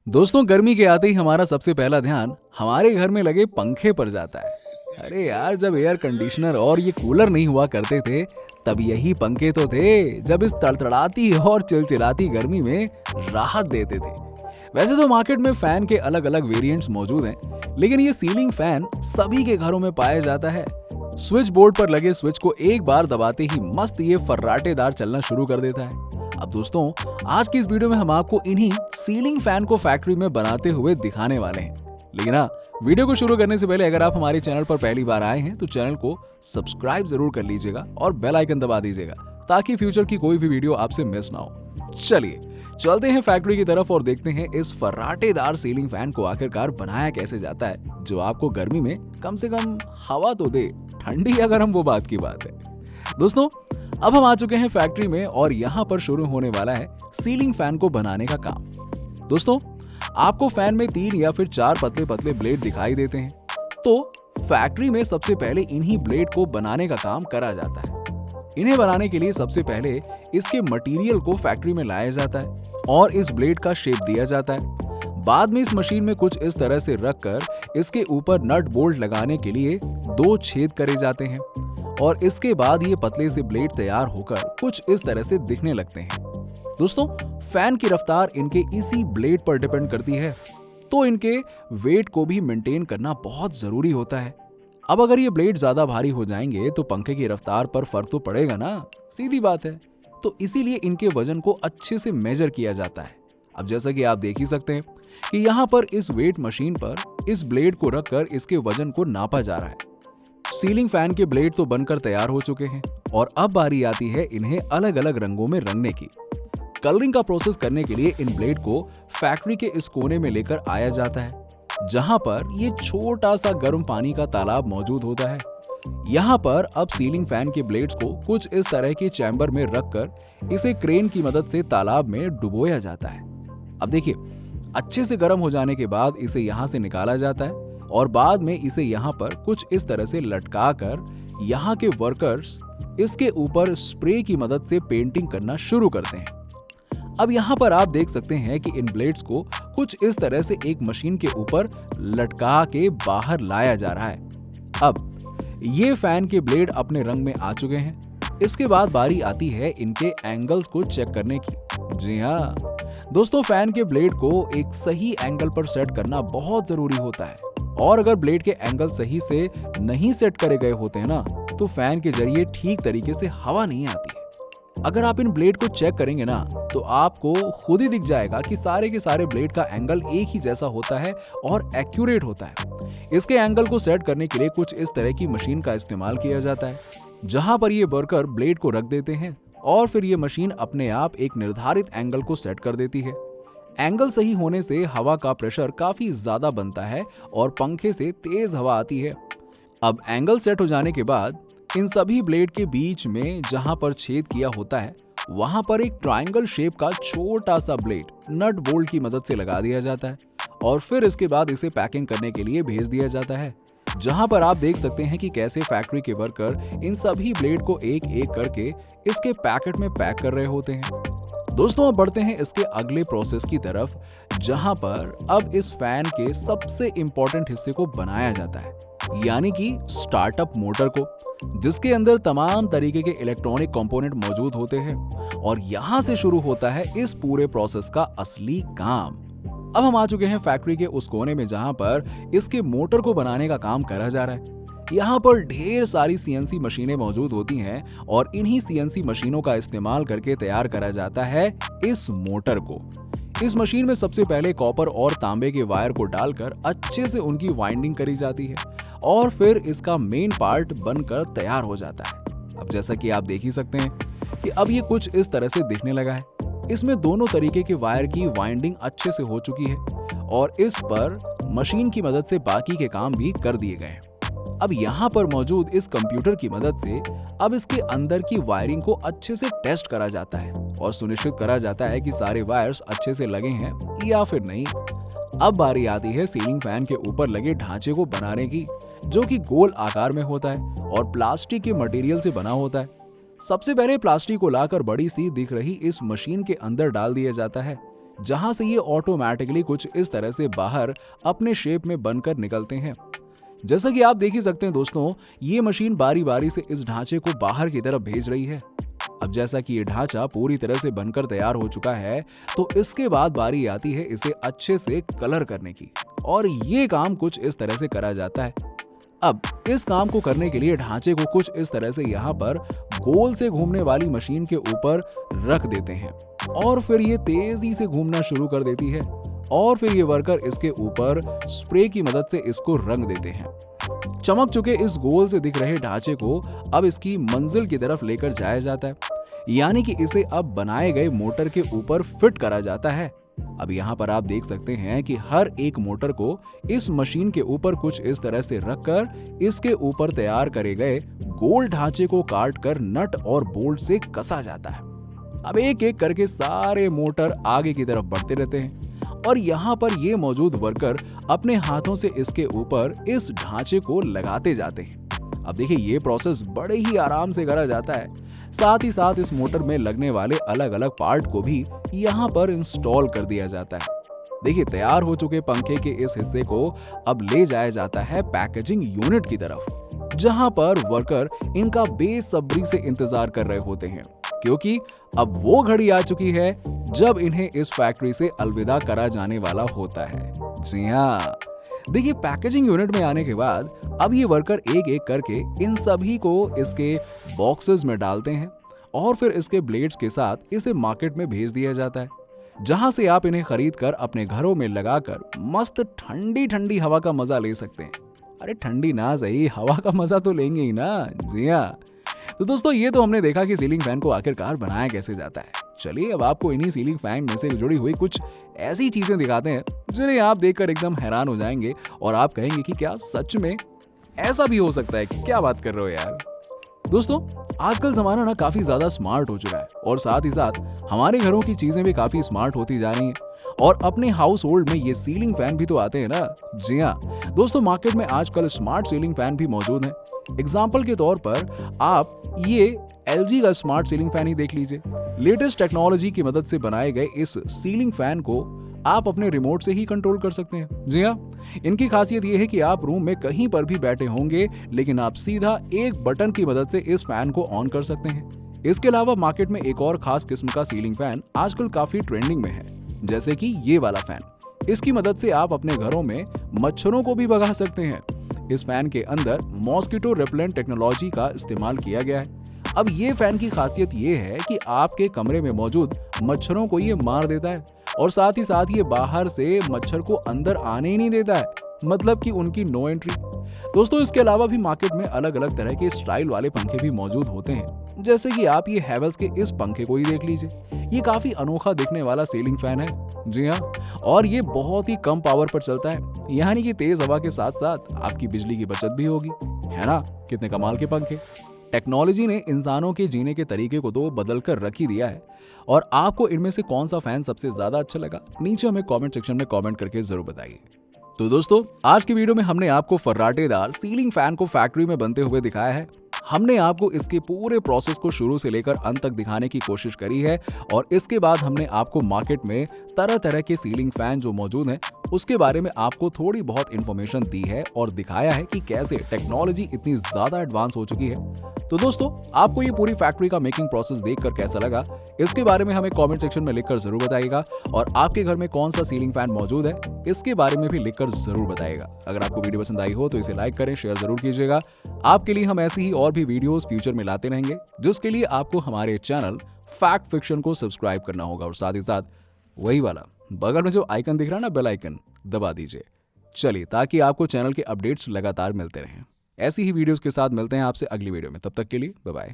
दोस्तों, गर्मी के आते ही हमारा सबसे पहला ध्यान हमारे घर में लगे पंखे पर जाता है। अरे यार, जब एयर कंडीशनर और ये कूलर नहीं हुआ करते थे, तब यही पंखे तो थे जब इस तड़तड़ाती और चिलचिलाती गर्मी में राहत देते थे। वैसे तो मार्केट में फैन के अलग अलग वेरिएंट्स मौजूद हैं, लेकिन ये सीलिंग फैन सभी के घरों में पाया जाता है। स्विच बोर्ड पर लगे स्विच को एक बार दबाते ही मस्त ये फर्राटेदार चलना शुरू कर देता है। अब दोस्तों, आज की इस वीडियो में हम आपको इन्हीं सीलिंग फैन को फैक्ट्री में बनाते हुए दिखाने वाले हैं। लेकिन हाँ, वीडियो को शुरू करने से पहले अगर आप हमारे चैनल पर पहली बार आए हैं तो चैनल को सब्सक्राइब जरूर कर लीजिएगा और बेल आइकन दबा दीजिएगा ताकि फ्यूचर की कोई भी वीडियो आपसे मिस ना हो। चलिए चलते हैं फैक्ट्री की तरफ और देखते हैं इस फर्राटेदार सीलिंग फैन को आखिरकार बनाया कैसे जाता है, जो आपको गर्मी में कम से कम हवा तो दे, ठंडी अगर हम वो बात की बात है। दोस्तों, अब हम आ चुके हैं फैक्ट्री में और यहाँ पर शुरू होने वाला है सीलिंग फैन को बनाने का काम। दोस्तों, आपको फैन में 3 या फिर 4 पतले पतले ब्लेड दिखाई देते हैं। तो फैक्ट्री में सबसे पहले इन्हीं ब्लेड को बनाने का काम करा जाता है। इन्हें बनाने के लिए सबसे पहले इसके मटेरियल को फैक्ट्री में लाया जाता है और इस ब्लेड का शेप दिया जाता है। बाद में इस मशीन में कुछ इस तरह से रखकर इसके ऊपर नट बोल्ट लगाने के लिए 2 छेद करे जाते हैं और इसके बाद ये पतले से ब्लेड तैयार होकर कुछ इस तरह से दिखने लगते हैं। दोस्तों, फैन की रफ्तार इनके इसी ब्लेड पर डिपेंड करती है, तो इनके वेट को भी मेंटेन करना बहुत जरूरी होता है। अब अगर ये ब्लेड ज्यादा भारी हो जाएंगे तो पंखे की रफ्तार पर फर्क तो पड़ेगा ना, सीधी बात है। तो इसीलिए इनके वजन को अच्छे से मेजर किया जाता है। अब जैसा कि आप देख ही सकते हैं कि यहाँ पर इस वेट मशीन पर इस ब्लेड को रखकर इसके वजन को नापा जा रहा है। सीलिंग फैन के ब्लेड तो बनकर तैयार हो चुके हैं और अब बारी आती है इन्हें अलग अलग रंगों में रंगने की। कलरिंग का प्रोसेस करने के लिए इन ब्लेड को फैक्ट्री के इस कोने में लेकर आया जाता है, जहां पर ये छोटा सा गर्म पानी का तालाब मौजूद होता है। यहाँ पर अब सीलिंग फैन के ब्लेड्स को कुछ इस तरह के चैम्बर में रखकर इसे क्रेन की मदद से तालाब में डुबोया जाता है। अब देखिए, अच्छे से गर्म हो जाने के बाद इसे यहाँ से निकाला जाता है और बाद में इसे यहाँ पर कुछ इस तरह से लटका कर यहाँ के वर्कर्स इसके ऊपर स्प्रे की मदद से पेंटिंग करना शुरू करते हैं। अब यहाँ पर आप देख सकते हैं कि इन ब्लेड्स को कुछ इस तरह से एक मशीन के ऊपर लटका के बाहर लाया जा रहा है। अब ये फैन के ब्लेड अपने रंग में आ चुके हैं। इसके बाद बारी आती है इनके एंगल्स को चेक करने की। जी हाँ दोस्तों, फैन के ब्लेड को एक सही एंगल पर सेट करना बहुत जरूरी होता है और अगर ब्लेड के एंगल सही से नहीं सेट करे गए होते हैं ना, तो फैन के जरिए ठीक तरीके से हवा नहीं आती है। अगर आप इन ब्लेड को चेक करेंगे ना, तो आपको खुद ही दिख जाएगा कि सारे के सारे ब्लेड का एंगल एक ही जैसा होता है और एक्यूरेट होता है। इसके एंगल को सेट करने के लिए कुछ इस तरह की मशीन का इस्तेमाल किया जाता है, जहां पर ये वर्कर ब्लेड को रख देते हैं और फिर ये मशीन अपने आप एक निर्धारित एंगल को सेट कर देती है। एंगल सही होने से हवा का प्रेशर काफी ज्यादा बनता है और पंखे से तेज हवा आती है। अब एंगल सेट हो जाने के बाद इन सभी ब्लेड के बीच में जहां पर छेद किया होता है, वहां पर एक ट्रायंगल शेप का छोटा सा ब्लेड नट बोल्ट की मदद से लगा दिया जाता है और फिर इसके बाद इसे पैकिंग करने के लिए भेज दिया जाता है, जहां पर आप देख सकते हैं कि कैसे फैक्ट्री के वर्कर इन सभी ब्लेड को एक एक करके इसके पैकेट में पैक कर रहे होते हैं। दोस्तों, अब बढ़ते हैं इसके अगले प्रोसेस की तरफ, जहां पर अब इस फैन के सबसे इंपॉर्टेंट हिस्से को बनाया जाता है, यानी कि स्टार्टअप मोटर को, जिसके अंदर तमाम तरीके के इलेक्ट्रॉनिक कंपोनेंट मौजूद होते हैं और यहां से शुरू होता है इस पूरे प्रोसेस का असली काम। अब हम आ चुके हैं फैक्ट्री के उस कोने में जहां पर इसके मोटर को बनाने का काम करा जा रहा है। यहाँ पर ढेर सारी सीएनसी मशीनें मौजूद होती हैं और इन्हीं सीएनसी मशीनों का इस्तेमाल करके तैयार करा जाता है इस मोटर को। इस मशीन में सबसे पहले कॉपर और तांबे के वायर को डालकर अच्छे से उनकी वाइंडिंग करी जाती है और फिर इसका मेन पार्ट बनकर तैयार हो जाता है। अब जैसा कि आप देख ही सकते हैं कि अब ये कुछ इस तरह से दिखने लगा है। इसमें दोनों तरीके के वायर की वाइंडिंग अच्छे से हो चुकी है और इस पर मशीन की मदद से बाकी के काम भी कर दिए गए हैं। अब यहाँ पर मौजूद इस कंप्यूटर की मदद से अब इसके अंदर की वायरिंग को अच्छे से टेस्ट करा जाता है और सुनिश्चित करा जाता है कि सारे वायर्स अच्छे से लगे हैं या फिर नहीं। अब बारी आती है सीलिंग फैन के ऊपर लगे ढांचे को बनाने की, जो कि गोल आकार में होता है और प्लास्टिक के मटेरियल से बना होता है। सबसे पहले प्लास्टिक को लाकर बड़ी सी दिख रही इस मशीन के अंदर डाल दिया जाता है। जहां से ये ऑटोमेटिकली कुछ इस तरह से बाहर अपने शेप में बनकर निकलते हैं। जैसा कि आप देख ही सकते हैं दोस्तों, ये मशीन बारी बारी से इस ढांचे को बाहर की तरफ भेज रही है। अब जैसा कि ये ढांचा पूरी तरह से बनकर तैयार हो चुका है, तो इसके बाद बारी आती है इसे अच्छे से कलर करने की, और ये काम कुछ इस तरह से करा जाता है। अब इस काम को करने के लिए ढांचे को कुछ इस तरह से यहाँ पर गोल से घूमने वाली मशीन के ऊपर रख देते हैं, और फिर ये तेजी से घूमना शुरू कर देती है, और फिर ये वर्कर इसके ऊपर स्प्रे की मदद से इसको रंग देते हैं। चमक चुके इस गोल से दिख रहे ढांचे को अब इसकी मंजिल की तरफ लेकर जाया जाता है, यानी कि इसे अब बनाए गए मोटर के ऊपर फिट करा जाता है। अब यहाँ पर आप देख सकते हैं कि हर एक मोटर को इस मशीन के ऊपर कुछ इस तरह से रखकर इसके ऊपर तैयार करे गए गोल ढांचे को काट कर नट और बोल्ट से कसा जाता है। अब एक एक करके सारे मोटर आगे की तरफ बढ़ते रहते हैं, और यहाँ पर ये मौजूद वर्कर अपने हाथों से इसके ऊपर इस ढांचे को लगाते जाते हैं। अब देखिए, ये प्रोसेस बड़े ही आराम से करा जाता है। साथ ही साथ इस मोटर में लगने वाले अलग अलग पार्ट को भी यहाँ पर इंस्टॉल कर दिया जाता है। देखिए, तैयार हो चुके पंखे के इस हिस्से को अब ले जाया जाता है पैकेजिंग यूनिट की तरफ, जहाँ पर वर्कर इनका बेसब्री से इंतजार कर रहे होते हैं, क्योंकि अब वो घड़ी आ चुकी है जब इन्हें इस फैक्ट्री से अलविदा करा जाने वाला होता है। जी हाँ, देखिए, पैकेजिंग यूनिट में आने के बाद अब ये वर्कर एक एक करके इन सभी को इसके बॉक्सेस में डालते हैं, और फिर इसके ब्लेड्स के साथ इसे मार्केट में भेज दिया जाता है, जहां से आप इन्हें खरीद कर अपने घरों में लगाकर मस्त ठंडी ठंडी हवा का मजा ले सकते हैं। अरे ठंडी ना सही, हवा का मजा तो लेंगे ही ना। जी हाँ, तो दोस्तों, ये तो हमने देखा कि सीलिंग फैन को आखिरकार बनाया कैसे जाता है। चलिए, अब आपको इन्हीं सीलिंग फैन में से जुड़ी हुई कुछ ऐसी चीजें दिखाते हैं जिन्हें आप देखकर एकदम हैरान हो जाएंगे, और आप कहेंगे कि क्या सच में ऐसा भी हो सकता है? क्या बात कर रहे हो यार। दोस्तों, आजकल जमाना ना काफी ज्यादा स्मार्ट हो चुका है, और साथ ही साथ हमारे घरों की चीजें भी काफी स्मार्ट होती जा रही हैं, और अपने हाउस होल्ड में ये सीलिंग फैन भी तो आते हैं ना। जी हाँ दोस्तों, मार्केट में आजकल स्मार्ट सीलिंग फैन भी मौजूद हैं। एग्जाम्पल के तौर पर आप ये LG का स्मार्ट सीलिंग फैन ही देख लीजिए। लेटेस्ट टेक्नोलॉजी की मदद से बनाए गए इस सीलिंग फैन को आप अपने रिमोट से ही कंट्रोल कर सकते हैं। जी हाँ, इनकी खासियत यह है कि आप रूम में कहीं पर भी बैठे होंगे, लेकिन आप सीधा एक बटन की मदद से इस फैन को ऑन कर सकते हैं। इसके अलावा मार्केट में एक और खास किस्म का सीलिंग फैन आजकल काफी ट्रेंडिंग में है, जैसे कि ये वाला फैन। इसकी मदद से आप अपने घरों में मच्छरों को भी भगा सकते हैं। इस फैन के अंदर मॉस्किटो रिपेलेंट टेक्नोलॉजी का इस्तेमाल किया गया है। अब ये फैन की खासियत ये है कि आपके कमरे में मौजूद मच्छरों को ये मार देता है, और साथ ही साथ ये बाहर से मच्छर को अंदर आने ही नहीं देता है, मतलब कि उनकी नो एंट्री। दोस्तों, इसके अलावा भी मार्केट में अलग अलग तरह के स्टाइल वाले पंखे भी मौजूद होते हैं, जैसे कि आप ये हैवेल्स के इस पंखे को ही देख लीजिए। ये काफी अनोखा दिखने वाला सीलिंग फैन है। जी हाँ, और ये बहुत ही कम पावर पर चलता है, यानी कि तेज हवा के साथ साथ आपकी बिजली की बचत भी होगी। है ना, कितने कमाल के पंखे। टेक्नोलॉजी ने इंसानों के जीने के तरीके को तो बदल कर रख ही दिया है। और आपको इनमें से कौन सा फैन सबसे ज्यादा अच्छा लगा, नीचे हमें कमेंट सेक्शन में कमेंट करके जरूर बताइए। तो दोस्तों, आज की वीडियो में हमने आपको फर्राटेदार सीलिंग फैन को फैक्ट्री में बनते हुए दिखाया है। हमने आपको इसके पूरे प्रोसेस को शुरू से लेकर अंत तक दिखाने की कोशिश करी है, और इसके बाद हमने आपको मार्केट में तरह तरह के सीलिंग फैन जो मौजूद हैं उसके बारे में आपको थोड़ी बहुत इंफॉर्मेशन दी है, और दिखाया है कि कैसे टेक्नोलॉजी इतनी ज्यादा एडवांस हो चुकी है। तो दोस्तों, आपको ये पूरी फैक्ट्री का मेकिंग प्रोसेस देखकर कैसा लगा, इसके बारे में हमें कमेंट सेक्शन में लिखकर जरूर बताइएगा। और आपके घर में कौन सा सीलिंग फैन मौजूद है, इसके बारे में भी लिखकर जरूर बताइएगा। अगर आपको वीडियो पसंद आई हो तो इसे लाइक करें, शेयर जरूर कीजिएगा। आपके लिए हम ऐसी ही और भी वीडियोस फ्यूचर में लाते रहेंगे, जिसके लिए आपको हमारे चैनल फैक्ट फिक्शन को सब्सक्राइब करना होगा, और साथ ही साथ वही वाला बगल में जो आइकन दिख रहा है ना, बेल आइकन, दबा दीजिए। चलिए, ताकि आपको चैनल के अपडेट्स लगातार मिलते रहें। ऐसी ही वीडियोस के साथ मिलते हैं आपसे अगली वीडियो में। तब तक के लिए बाय बाय।